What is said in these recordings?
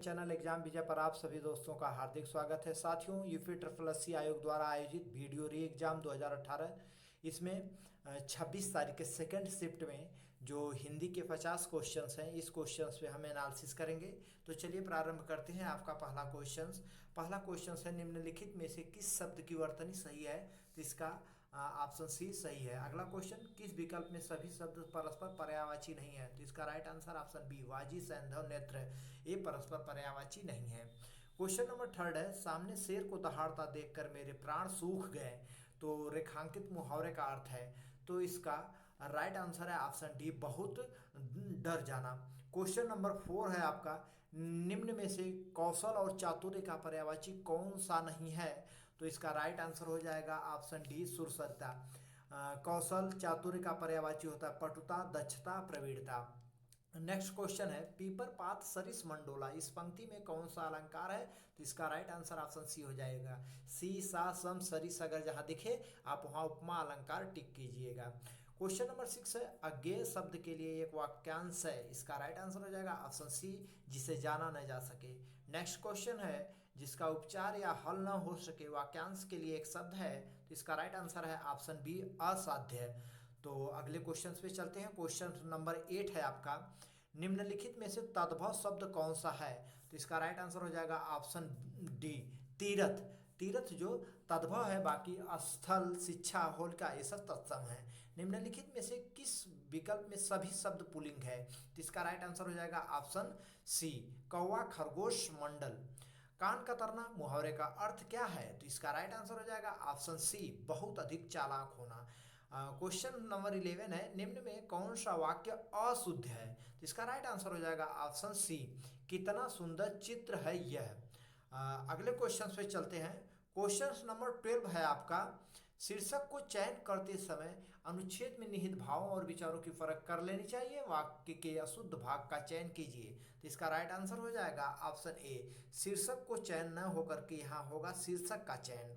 Channel exam विजय पर आप सभी दोस्तों का हार्दिक स्वागत है। साथियों, यूपी ट्रिपल एस सी आयोग द्वारा आयोजित वीडियो री एग्जाम 2018 इसमें 26 तारीख के सेकंड शिफ्ट में जो हिंदी के 50 क्वेश्चंस हैं, इस क्वेश्चंस पे हम एनालिसिस करेंगे। तो चलिए प्रारंभ करते हैं। आपका पहला क्वेश्चंस है, निम्नलिखित में से किस शब्द की वर्तनी सही है? तो इसका ऑप्शन सी सही है। अगला क्वेश्चन, किस विकल्प में सभी शब्द परस्पर पर्यायवाची नहीं है? तो इसका राइट आंसर ऑप्शन बी, वाजी, सैंधव, नेत्र, ये परस्पर पर्यायवाची नहीं है। क्वेश्चन नंबर थर्ड है, सामने शेर को दहाड़ता देखकर मेरे प्राण सूख गए। तो रेखांकित मुहावरे का अर्थ है, तो इसका राइट आंसर है ऑप्शन डी, बहुत डर जाना। क्वेश्चन नंबर 4 है आपका, निम्न में से कौशल और चातुर्य का पर्यायवाची कौन सा नहीं है? तो इसका राइट आंसर हो जाएगा ऑप्शन डी, सुरसरता। कौशल चातुर्य का पर्यायवाची होता है पटुता, दक्षता, प्रवीणता। नेक्स्ट क्वेश्चन है, पीपर पात सरिस मंडोला, इस पंक्ति में कौन सा अलंकार है? तो इसका राइट आंसर ऑप्शन सी हो जाएगा। सी, सा, सम, सरिस अगर जहां दिखे आप वहां उपमा अलंकार टिक कीजिएगा। क्वेश्चन नंबर 6 है, अज्ञेय शब्द के लिए एक वाक्यांश है, इसका राइट आंसर हो जाएगा ऑप्शन सी, जिसे जाना न जा सके। नेक्स्ट क्वेश्चन है, जिसका उपचार या हल न हो सके वाक्यांश के लिए एक शब्द है, तो इसका राइट आंसर है ऑप्शन बी, असाध्य। तो अगले क्वेश्चन पे चलते हैं। क्वेश्चन नंबर 8 है आपका, निम्नलिखित में से तद्भव शब्द कौन सा है? तो इसका राइट आंसर हो जाएगा ऑप्शन डी, तीरथ। तीर्थ जो तद्भव है, बाकी स्थल, शिक्षा, होलिका ये सब तत्सम है। निम्नलिखित में से किस विकल्प में सभी शब्द पुल्लिंग है? तो इसका राइट आंसर हो जाएगा ऑप्शन सी, कौवा, खरगोश, मंडल। कान कतरना मुहावरे का अर्थ क्या है? तो इसका राइट आंसर हो जाएगा ऑप्शन सी, बहुत अधिक चालाक होना। क्वेश्चन नंबर 11 है, निम्न में कौन सा वाक्य अशुद्ध है? तो इसका राइट आंसर हो जाएगा ऑप्शन सी, कितना सुंदर चित्र है यह। अगले क्वेश्चन पे चलते हैं। क्वेश्चन नंबर 12 है आपका, शीर्षक को चयन करते समय अनुच्छेद में निहित भावों और विचारों की फर्क कर लेनी चाहिए, वाक्य के अशुद्ध भाग का चयन कीजिए। तो इसका राइट आंसर हो जाएगा ऑप्शन ए, शीर्षक को चयन न होकर के यहाँ होगा शीर्षक का चयन।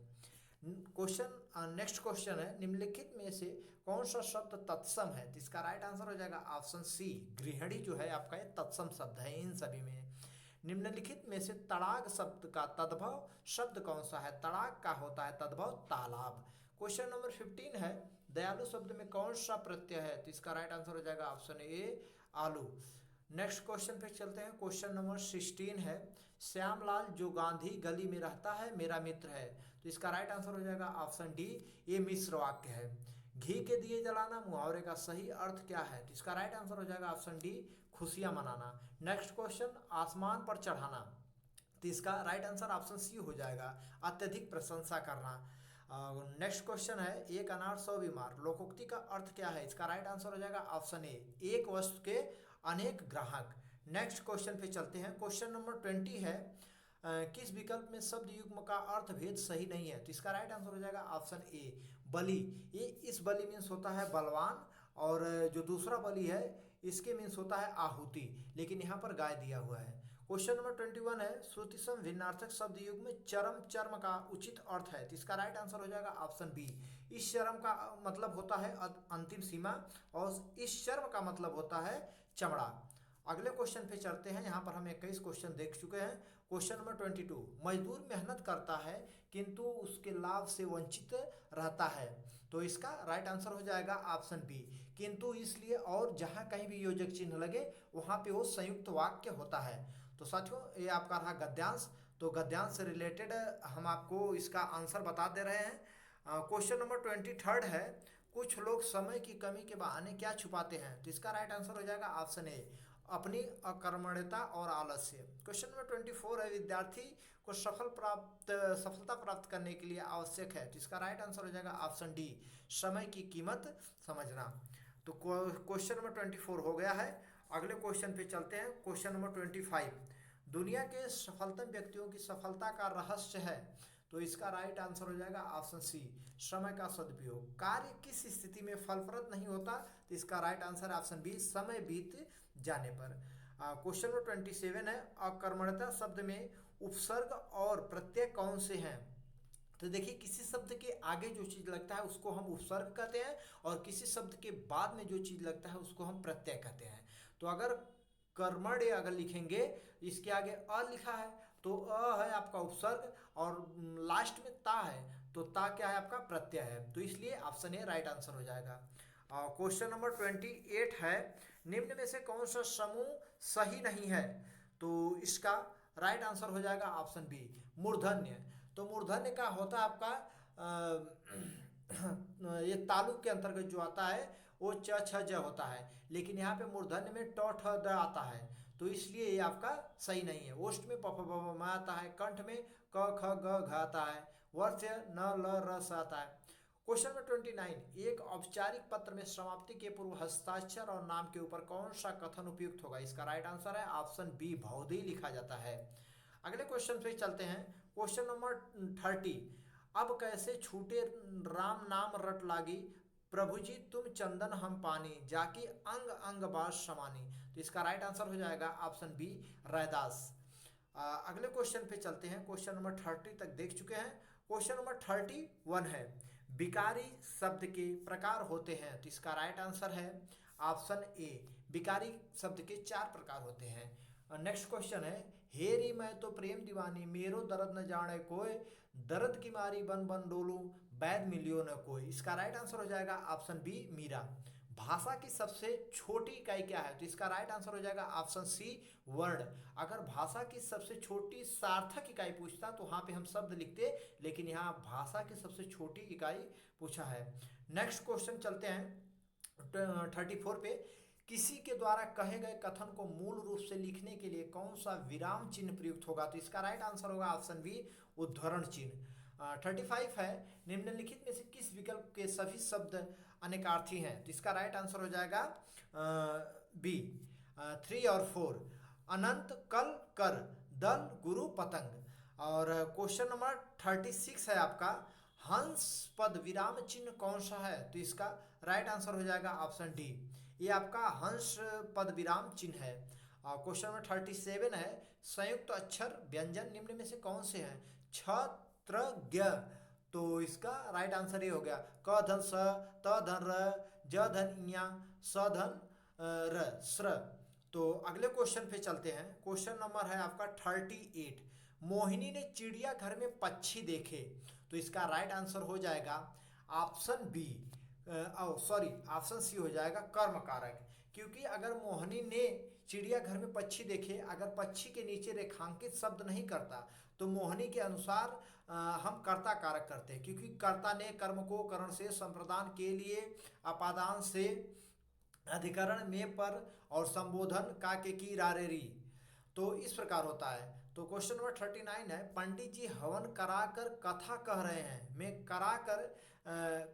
क्वेश्चन नेक्स्ट क्वेश्चन है, निम्नलिखित में से कौन सा शब्द तत्सम है? तो इसका राइट आंसर हो जाएगा ऑप्शन सी, गृहिणी जो है आपका ये तत्सम शब्द है इन सभी में। निम्नलिखित में से तड़ाग शब्द का तद्भव शब्द कौन सा है? तड़ाग का होता है तद्भव तालाब। क्वेश्चन नंबर 15 है, दयालु शब्द में कौन सा प्रत्यय है? तो इसका राइट आंसर हो जाएगा ऑप्शन ए, आलू। नेक्स्ट क्वेश्चन पे चलते हैं। क्वेश्चन नंबर 16 है, श्यामलाल जो गांधी गली में रहता है मेरा मित्र है। तो इसका राइट आंसर हो जाएगा ऑप्शन डी, ये मिश्र वाक्य है। घी के दिए जलाना मुहावरे का सही अर्थ क्या है? तो इसका राइट आंसर हो जाएगा ऑप्शन डी, खुशियां मनाना। नेक्स्ट क्वेश्चन, आसमान पर चढ़ाना, तो इसका राइट आंसर ऑप्शन सी हो जाएगा, अत्यधिक प्रशंसा करना। नेक्स्ट क्वेश्चन है, एक अनार 100 बीमार, लोकोक्ति का अर्थ क्या है? इसका राइट आंसर हो जाएगा ऑप्शन ए, एक वस्तु के अनेक ग्राहक। नेक्स्ट क्वेश्चन पे चलते हैं। क्वेश्चन नंबर 20 है, किस विकल्प में शब्द युग्म का अर्थ भेद सही नहीं है? तो इसका राइट आंसर हो जाएगा ऑप्शन ए, बलि। ये इस बलि मीन्स होता है बलवान, और जो दूसरा बलि है इसके मीन्स होता है आहुति, लेकिन यहाँ पर गाय दिया हुआ है। क्वेश्चन नंबर 21 है, श्रुतिसम भिन्नार्थक शब्द युग में चरम चर्म का उचित अर्थ है? तो इसका राइट आंसर हो जाएगा ऑप्शन बी, इस चरम का मतलब होता है अंतिम सीमा, और इस चर्म का मतलब होता है चमड़ा। अगले क्वेश्चन पे चलते हैं। यहाँ पर हम 21 क्वेश्चन देख चुके हैं। क्वेश्चन नंबर 22, मजदूर मेहनत करता है किंतु उसके लाभ से वंचित रहता है। तो इसका राइट आंसर हो जाएगा ऑप्शन बी, किंतु इसलिए और जहाँ कहीं भी योजक चिन्ह लगे वहाँ पे वो संयुक्त वाक्य होता है। तो साथियों, ये आपका रहा गद्यांश। तो गद्यांश से रिलेटेड हम आपको इसका आंसर बता दे रहे हैं। क्वेश्चन नंबर 23 है, कुछ लोग समय की कमी के बहाने क्या छुपाते हैं? तो इसका राइट आंसर हो जाएगा ऑप्शन ए, अपनी अकर्मण्यता और आलस्य। क्वेश्चन नंबर 24 है, विद्यार्थी को सफलता प्राप्त करने के लिए आवश्यक है। तो इसका राइट आंसर हो जाएगा ऑप्शन डी, समय की कीमत समझना। तो क्वेश्चन नंबर 24 हो गया है। अगले क्वेश्चन पे चलते हैं। क्वेश्चन नंबर 25, दुनिया के सफलतम व्यक्तियों की सफलता का रहस्य है। तो इसका राइट आंसर हो जाएगा ऑप्शन सी, समय का सदुपयोग। कार्य किस स्थिति में फलप्रद नहीं होता? तो इसका राइट आंसर ऑप्शन बी, समय बीत जाने पर। क्वेश्चन नंबर 27 है, अकर्मण्यता शब्द में उपसर्ग और प्रत्यय कौन से हैं? तो देखिए, किसी शब्द के आगे जो चीज लगता है उसको हम उपसर्ग कहते हैं, और किसी शब्द के बाद में जो चीज लगता है उसको हम प्रत्यय कहते हैं। तो अगर कर्मण्य अगर लिखेंगे, इसके आगे अ लिखा है तो अ है आपका उपसर्ग और लास्ट में ता है, तो ता क्या है आपका प्रत्यय है, तो इसलिए ऑप्शन ए राइट आंसर हो जाएगा। क्वेश्चन नंबर 28 है, निम्न में से कौन सा समूह सही नहीं है, तो इसका राइट आंसर हो जाएगा ऑप्शन बी मूर्धन्य। तो मूर्धन्य का होता है आपका ये तालुक के अंतर्गत जो आता है वो च छ ज होता है, लेकिन यहाँ पे मूर्धन्य में ट ठ द आता है, तो इसलिए ये आपका सही नहीं है। ओष्ठ में प फ ब म आता है, कंठ में क ख ग घ आता है, वर्ष न ल र स आता है। क्वेश्चन नंबर 29, एक औपचारिक पत्र में समाप्ति के पूर्व हस्ताक्षर और नाम के ऊपर कौन सा कथन उपयुक्त होगा, इसका राइट आंसर है ऑप्शन बी भौदी लिखा जाता है। अगले क्वेश्चन पे चलते हैं, क्वेश्चन नंबर 30, अब कैसे छूटे राम नाम रट लागी, प्रभु जी तुम चंदन हम पानी, जाकी अंग अंग बास समानी, तो इसका राइट आंसर हो जाएगा ऑप्शन बी रैदास। अगले क्वेश्चन पे चलते हैं, क्वेश्चन नंबर 30 तक देख चुके हैं। क्वेश्चन नंबर 31 है, विकारी शब्द के प्रकार होते हैं, तो इसका राइट आंसर है ऑप्शन ए विकारी शब्द के 4 प्रकार होते हैं। नेक्स्ट क्वेश्चन है, हेरी मैं तो प्रेम दीवानी, मेरो दर्द न जाने कोई, दर्द की मारी बन बन डोलूं, वैद मिलियो न कोई, इसका राइट आंसर हो जाएगा ऑप्शन बी मीरा। भाषा की सबसे छोटी इकाई क्या है, तो इसका राइट आंसर हो जाएगा ऑप्शन सी वर्ण। अगर भाषा की सबसे छोटी सार्थक इकाई पूछता तो वहां पे हम शब्द लिखते, लेकिन यहाँ भाषा की सबसे छोटी इकाई पूछा है। नेक्स्ट क्वेश्चन चलते हैं 34 पे, किसी के द्वारा कहे गए कथन को मूल रूप से लिखने के लिए कौन सा विराम चिन्ह प्रयुक्त होगा, तो इसका राइट आंसर होगा ऑप्शन बी उद्धरण चिन्ह। 35 है, निम्नलिखित में से किस विकल्प के सभी शब्द अनेकार्थी हैं, तो इसका राइट आंसर हो जाएगा बी 3 और 4, अनंत कल कर दल गुरु पतंग। और क्वेश्चन नंबर 36 है आपका, हंस पद विराम चिन्ह कौन सा है, तो इसका राइट आंसर हो जाएगा ऑप्शन डी, ये आपका हंस पद विराम चिन्ह है। क्वेश्चन नंबर 37 है, संयुक्त अक्षर व्यंजन निम्न में से कौन से हैं, छत्र ज्ञ, तो इसका राइट आंसर ये हो गया क धन स, त धन र, ज धन इया, स धन र स्र। तो अगले क्वेश्चन पे चलते हैं, क्वेश्चन नंबर है आपका 38, मोहिनी ने चिड़ियाघर में पक्षी देखे, तो इसका राइट आंसर हो जाएगा option B sorry option C हो जाएगा कर्म कारक, क्योंकि अगर मोहिनी ने चिड़ियाघर में पक्षी देखे, अगर पक्षी के नीचे रेखांकित शब्द नहीं करता तो मोहिनी के अनुसार हम कर्ता कारक करते हैं, क्योंकि कर्ता ने कर्म को करण से संप्रदान के लिए अपादान से अधिकरण में पर और संबोधन का के की रारे री, तो इस प्रकार होता है। तो क्वेश्चन नंबर 39 है, पंडित जी हवन कराकर कथा कह रहे हैं, में कराकर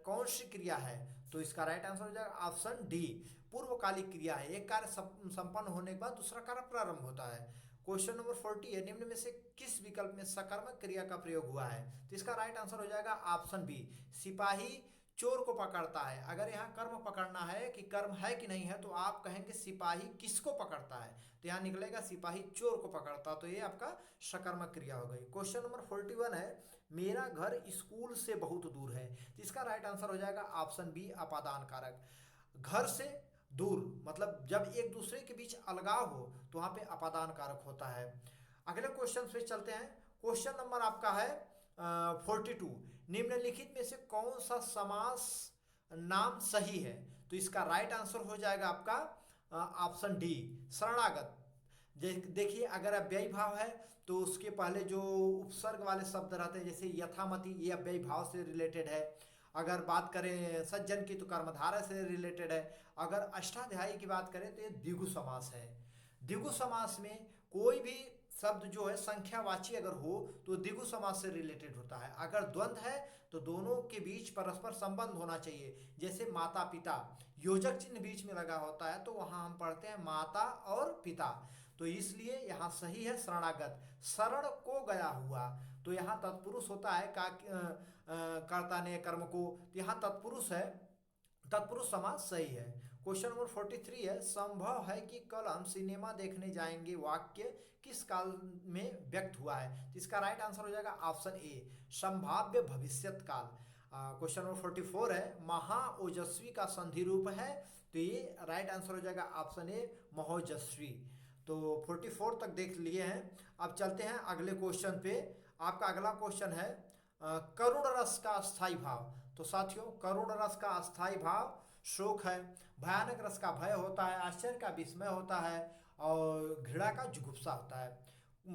कौन सी क्रिया है, तो इसका राइट आंसर हो जाएगा ऑप्शन डी पूर्वकालिक क्रिया है, एक कार्य संपन्न होने के बाद दूसरा कार्य प्रारंभ होता है। क्वेश्चन नंबर 40 है, निम्न में से किस विकल्प में सकर्मक क्रिया का प्रयोग हुआ है, तो इसका राइट आंसर हो जाएगा ऑप्शन बी सिपाही चोर को पकड़ता है। अगर यहाँ कर्म पकड़ना है कि कर्म है कि नहीं है, तो आप कहेंगे सिपाही किसको पकड़ता है, तो यहाँ निकलेगा सिपाही चोर को पकड़ता, तो ये आपका सकर्मक क्रिया हो गई। क्वेश्चन नंबर 41 है, मेरा घर स्कूल से बहुत दूर है, तो इसका राइट आंसर हो जाएगा ऑप्शन बी अपादान कारक। घर से दूर मतलब जब एक दूसरे के बीच अलगाव हो तो वहां पे अपादान कारक होता है। अगले क्वेश्चन पे चलते हैं, क्वेश्चन नंबर आपका है 42, निम्नलिखित में से कौन सा समास नाम सही है, तो इसका राइट आंसर हो जाएगा आपका ऑप्शन डी शरणागत। देखिए अगर अव्ययी भाव है तो उसके पहले जो उपसर्ग वाले शब्द रहते हैं, जैसे यथामति, ये अव्ययी भाव से रिलेटेड है। अगर बात करें सज्जन की तो कर्मधारय से रिलेटेड है। अगर अष्टाध्यायी की बात करें तो ये द्विगु समास है। द्विगु समास में कोई भी शब्द जो है संख्यावाची अगर हो तो द्विगु समास से रिलेटेड होता है। अगर द्वंद्व है तो दोनों के बीच परस्पर संबंध होना चाहिए, जैसे माता पिता, योजक चिन्ह बीच में लगा होता है तो वहां हम पढ़ते हैं माता और पिता, तो इसलिए यहाँ सही है शरणागत। शरण को गया हुआ, तो यहाँ तत्पुरुष होता है का कर्ता ने कर्म को, यहाँ तत्पुरुष है, तत्पुरुष समास सही है। क्वेश्चन नंबर 43 है, संभव है कि कल हम सिनेमा देखने जाएंगे वाक्य किस काल में व्यक्त हुआ है, तो इसका राइट आंसर हो जाएगा ऑप्शन ए संभाव्य भविष्यत काल। क्वेश्चन नंबर 44 है, महा ओजस्वी का संधि रूप है, तो ये राइट आंसर हो जाएगा ऑप्शन ए महोजस्वी। तो 44 तक देख लिए हैं। अब चलते हैं अगले क्वेश्चन पे। आपका अगला क्वेश्चन है करुण रस का अस्थाई भाव। तो साथियों, करुण रस का अस्थाई भाव शोक है, भयानक रस का भय होता है, आश्चर्य का विस्मय होता है और घृणा का जुगुप्सा होता है।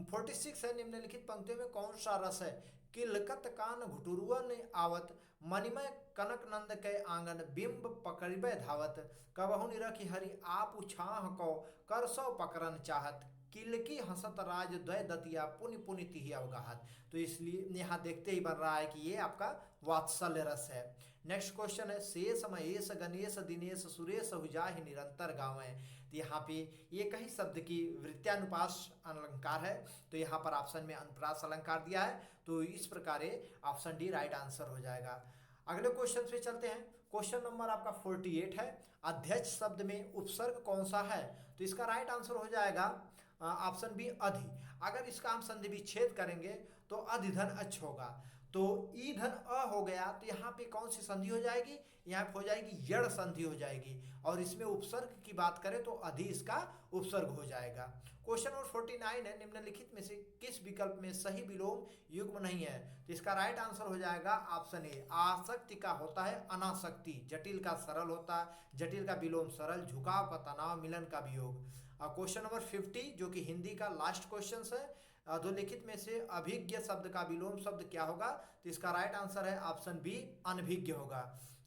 46 है, निम्नलिखित पंक्तियों में कौन सा रस है? किलकत कान घुटुरुअन आवत, मणिमय कनक नंद के आंगन, बिंब पकड़बे धावत, कबहु निरखि हरि आप छाह को, करसो पकड़न चाहत, किलकी हंसत राज द्वय दतिया, पुनि पुनि तिहि अवगाहत। तो इसलिए यहाँ देखते ही बन रहा है कि ये आपका वात्सल्य रस है। नेक्स्ट क्वेश्चन है शेष महेश गणेश दिनेश सुरेश हुजाहि निरंतर गावें। तो यहाँ पे ये कई शब्द की वृत्यानुपास अलंकार है, तो यहाँ पर ऑप्शन में अनुप्रास अलंकार दिया है, तो इस प्रकार ऑप्शन डी राइट आंसर हो जाएगा। अगले क्वेश्चन पे चलते हैं। क्वेश्चन नंबर आपका 48 है, अध्यक्ष शब्द में उपसर्ग कौन सा है? तो इसका राइट आंसर हो जाएगा ऑप्शन बी अधि। अगर इसका हम संधि विच्छेद करेंगे तो अधिधन अच्छ होगा, तो ईधन अ हो गया, तो यहाँ पे कौन सी संधि हो जाएगी? यहाँ पे हो जाएगी यड़ संधि हो जाएगी, और इसमें उपसर्ग की बात करें तो अधि इसका उपसर्ग हो जाएगा। क्वेश्चन नंबर 49 है, निम्नलिखित में से किस विकल्प में सही विलोम युग्म नहीं है? तो इसका राइट आंसर हो जाएगा ऑप्शन ए, आसक्ति का होता है अनासक्ति, जटिल का सरल होता है, जटिल का विलोम सरल, झुकाव का तनाव, मिलन का वियोग। क्वेश्चन नंबर 50 जो कि हिंदी का लास्ट क्वेश्चन है, अधोलिखित में से अभिज्ञ शब्द का विलोम शब्द क्या होगा? तो इसका राइट आंसर है ऑप्शन बी, अनभिज्ञ होगा।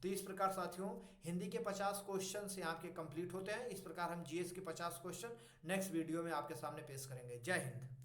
तो इस प्रकार साथियों हिंदी के 50 क्वेश्चन यहाँ के कंप्लीट होते हैं। इस प्रकार हम जीएस के 50 क्वेश्चन नेक्स्ट वीडियो में आपके सामने पेश करेंगे। जय हिंद।